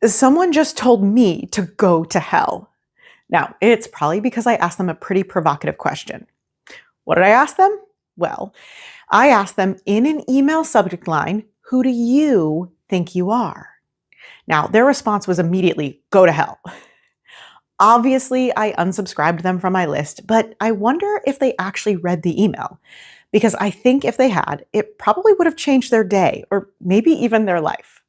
Someone just told me to go to hell. Now, it's probably because I asked them a pretty provocative question. What did I ask them? Well, I asked them in an email subject line, who do you think you are? Now, their response was immediately, go to hell. Obviously, I unsubscribed them from my list, but I wonder if they actually read the email. Because I think if they had, it probably would have changed their day or maybe even their life.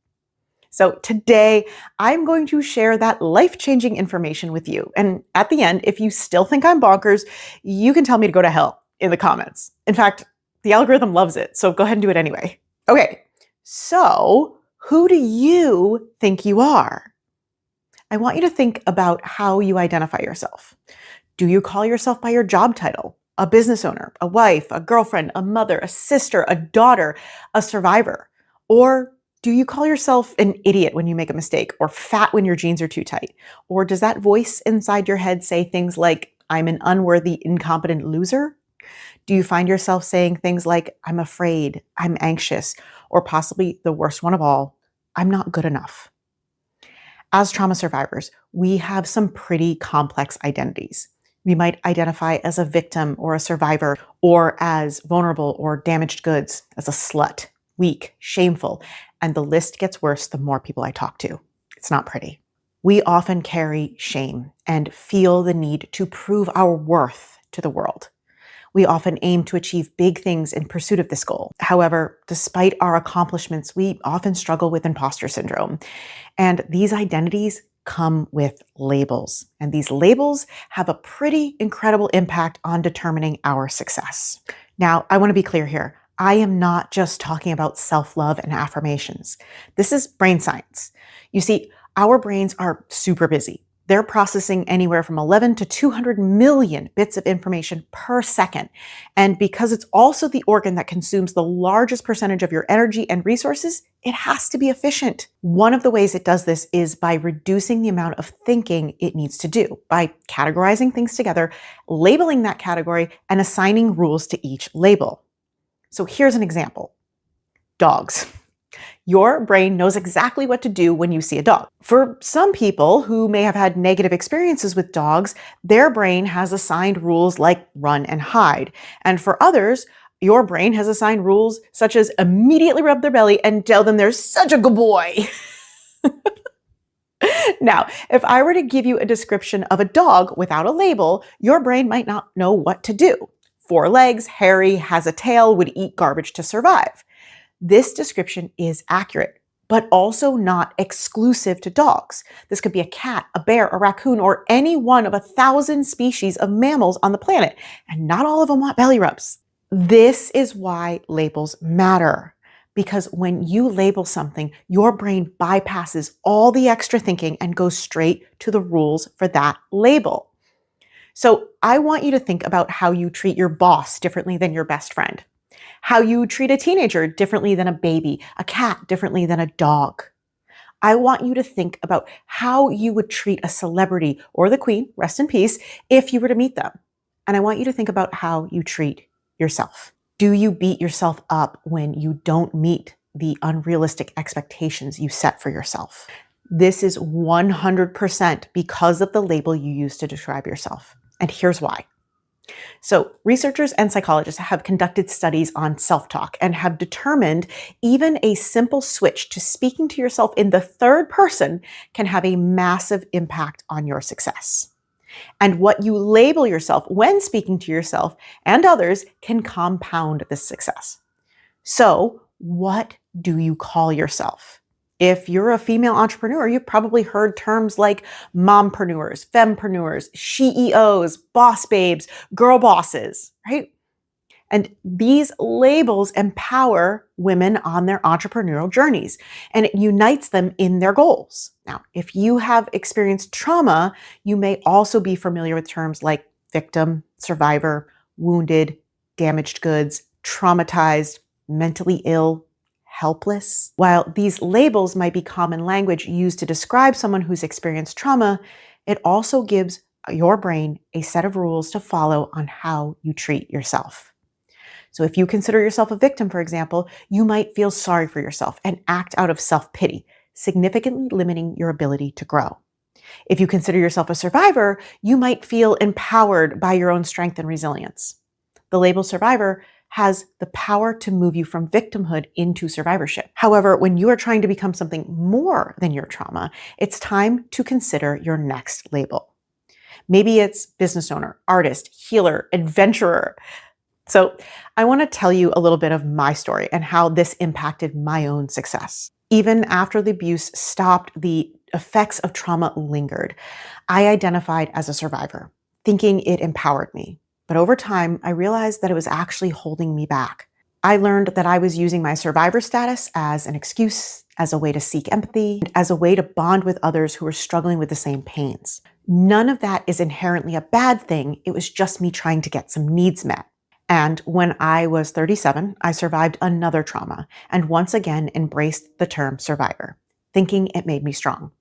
So today, I'm going to share that life-changing information with you. And at the end, if you still think I'm bonkers, you can tell me to go to hell in the comments. In fact, the algorithm loves it, so go ahead and do it anyway. Okay, so who do you think you are? I want you to think about how you identify yourself. Do you call yourself by your job title? A business owner, a wife, a girlfriend, a mother, a sister, a daughter, a survivor? Or do you call yourself an idiot when you make a mistake, or fat when your jeans are too tight? Or does that voice inside your head say things like, I'm an unworthy, incompetent loser? Do you find yourself saying things like, I'm afraid, I'm anxious, or possibly the worst one of all, I'm not good enough? As trauma survivors, we have some pretty complex identities. We might identify as a victim or a survivor, or as vulnerable or damaged goods, as a slut, weak, shameful, and the list gets worse the more people I talk to. It's not pretty. We often carry shame and feel the need to prove our worth to the world. We often aim to achieve big things in pursuit of this goal. However, despite our accomplishments, we often struggle with imposter syndrome. And these identities come with labels. And these labels have a pretty incredible impact on determining our success. Now, I want to be clear here. I am not just talking about self-love and affirmations. This is brain science. You see, our brains are super busy. They're processing anywhere from 11 to 200 million bits of information per second. And because it's also the organ that consumes the largest percentage of your energy and resources, it has to be efficient. One of the ways it does this is by reducing the amount of thinking it needs to do, by categorizing things together, labeling that category, and assigning rules to each label. So here's an example. Dogs. Your brain knows exactly what to do when you see a dog. For some people who may have had negative experiences with dogs, their brain has assigned rules like run and hide. And for others, your brain has assigned rules such as immediately rub their belly and tell them they're such a good boy. Now, if I were to give you a description of a dog without a label, your brain might not know what to do. 4 legs, hairy, has a tail, would eat garbage to survive. This description is accurate, but also not exclusive to dogs. This could be a cat, a bear, a raccoon, or any one of 1,000 species of mammals on the planet, and not all of them want belly rubs. This is why labels matter, because when you label something, your brain bypasses all the extra thinking and goes straight to the rules for that label. So I want you to think about how you treat your boss differently than your best friend. How you treat a teenager differently than a baby, a cat differently than a dog. I want you to think about how you would treat a celebrity or the queen, rest in peace, if you were to meet them. And I want you to think about how you treat yourself. Do you beat yourself up when you don't meet the unrealistic expectations you set for yourself? This is 100% because of the label you use to describe yourself. And here's why. So researchers and psychologists have conducted studies on self-talk and have determined even a simple switch to speaking to yourself in the third person can have a massive impact on your success. And what you label yourself when speaking to yourself and others can compound this success. So what do you call yourself? If you're a female entrepreneur, you've probably heard terms like mompreneurs, fempreneurs, she-EOs, boss babes, girl bosses, right? And these labels empower women on their entrepreneurial journeys, and it unites them in their goals. Now, if you have experienced trauma, you may also be familiar with terms like victim, survivor, wounded, damaged goods, traumatized, mentally ill, helpless. While these labels might be common language used to describe someone who's experienced trauma, it also gives your brain a set of rules to follow on how you treat yourself. So if you consider yourself a victim, for example, you might feel sorry for yourself and act out of self-pity. significantly limiting your ability to grow. If you consider yourself a survivor, you might feel empowered by your own strength and resilience. The label survivor has the power to move you from victimhood into survivorship. However, when you are trying to become something more than your trauma, it's time to consider your next label. Maybe it's business owner, artist, healer, adventurer. So I want to tell you a little bit of my story and how this impacted my own success. Even after the abuse stopped, the effects of trauma lingered. I identified as a survivor, thinking it empowered me. But over time, I realized that it was actually holding me back. I learned that I was using my survivor status as an excuse, as a way to seek empathy, and as a way to bond with others who were struggling with the same pains. None of that is inherently a bad thing. It was just me trying to get some needs met. And when I was 37, I survived another trauma and once again embraced the term survivor, thinking it made me strong.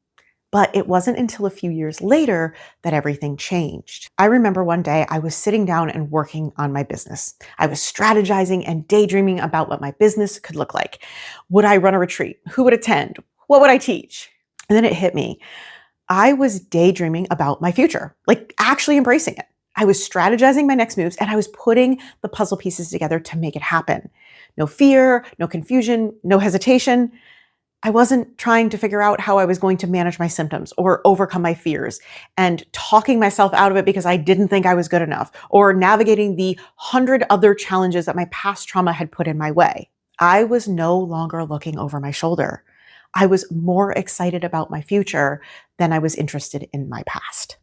But it wasn't until a few years later that everything changed. I remember one day I was sitting down and working on my business. I was strategizing and daydreaming about what my business could look like. Would I run a retreat? Who would attend? What would I teach? And then it hit me. I was daydreaming about my future, like actually embracing it. I was strategizing my next moves and I was putting the puzzle pieces together to make it happen. No fear, no confusion, no hesitation. I wasn't trying to figure out how I was going to manage my symptoms or overcome my fears and talking myself out of it because I didn't think I was good enough or navigating the 100 other challenges that my past trauma had put in my way. I was no longer looking over my shoulder. I was more excited about my future than I was interested in my past.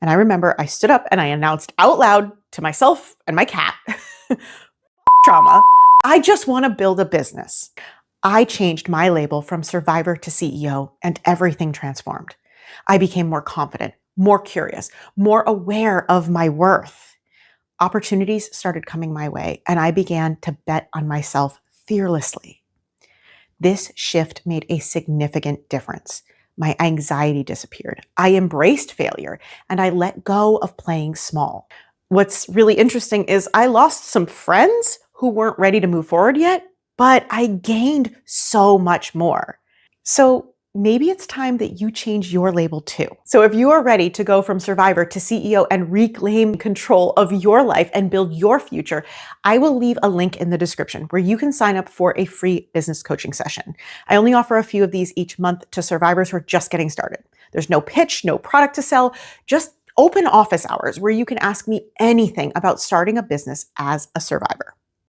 And I remember I stood up and I announced out loud to myself and my cat, trauma, I just want to build a business. I changed my label from survivor to CEO and everything transformed. I became more confident, more curious, more aware of my worth. Opportunities started coming my way and I began to bet on myself fearlessly. This shift made a significant difference. My anxiety disappeared. I embraced failure and I let go of playing small. What's really interesting is I lost some friends who weren't ready to move forward yet, but I gained so much more. So maybe it's time that you change your label too. So if you are ready to go from survivor to CEO and reclaim control of your life and build your future, I will leave a link in the description where you can sign up for a free business coaching session. I only offer a few of these each month to survivors who are just getting started. There's no pitch, no product to sell, just open office hours where you can ask me anything about starting a business as a survivor.